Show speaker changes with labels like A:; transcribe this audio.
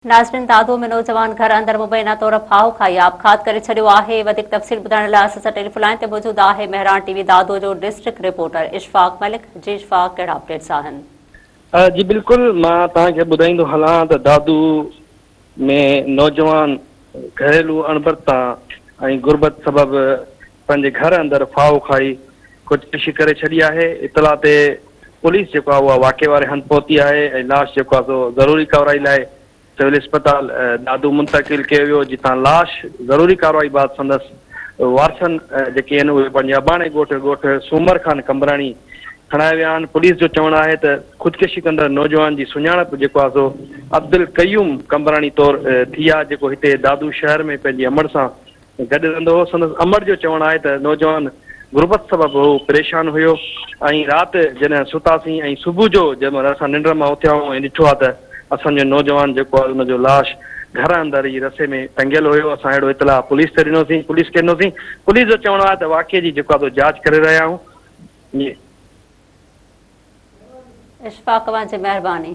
A: नाज़रीन, दादो में नौजवान घर अंदर मुबैना तौर फाहो खाई आपघात करे छॾियो आहे। वधीक तफ़सील ॿुधाइण लाइ असां टेलीफोन लाइन ते मौजूद आहे मेहरान टीवी दादो जो डिस्ट्रिक्ट रिपोर्टर इशफाक मलिक। जी इशफाक, कहिड़ा अपडेट्स आहिनि?
B: जी बिल्कुल, मां तव्हांखे ॿुधाईंदो हलां त दादू में नौजवान घरेलू अणबरता ऐं गुरबत सबबि पंहिंजे घर अंदरि फाहो खाई ख़ुदकुशी करे छॾी आहे। इतला ते पुलिस जेको आहे उहा वाक़े वारे हंधि पहुती आहे ऐं लाश जेको आहे सो ज़रूरी कार्रवाई लाइ सिविल अस्पताल दादू मुंतकिल कयो वियो, जितां लाश ज़रूरी कार्रवाई बाद संदसि वारसनि जेके आहिनि उहे पंहिंजे अबाणे ॻोठ सूमर ख़ान कंबराणी खणाए विया आहिनि। पुलिस जो चवणु आहे त ख़ुदकुशी कंदड़ नौजवान जी सुञाणप जेको आहे सो अब्दुल क़यूम कंबराणी तौरु थी आहे, जेको हिते दादू शहर में पंहिंजी अमड़ सां गॾु रहंदो हो। संदसि अमड़ जो चवणु आहे त नौजवान गुरबत सबबि उहो परेशान हुयो ऐं राति जॾहिं सुतासीं ऐं सुबुह जो जंहिं महिल असां निंड मां उथिया आहियूं ऐं ॾिठो आहे त असांजो नौजवान जेको आहे हुनजो लाश घर अंदरि ई रसे में टंगियल हुयो। असां अहिड़ो इतला पुलिस ते ॾिनोसीं, पुलिस खे ॾिनोसीं। पुलिस जो चवणु आहे त वाक़े जी जेको आहे जांच करे रहिया आहियूं।
A: इशफाक, तव्हांजी महिरबानी।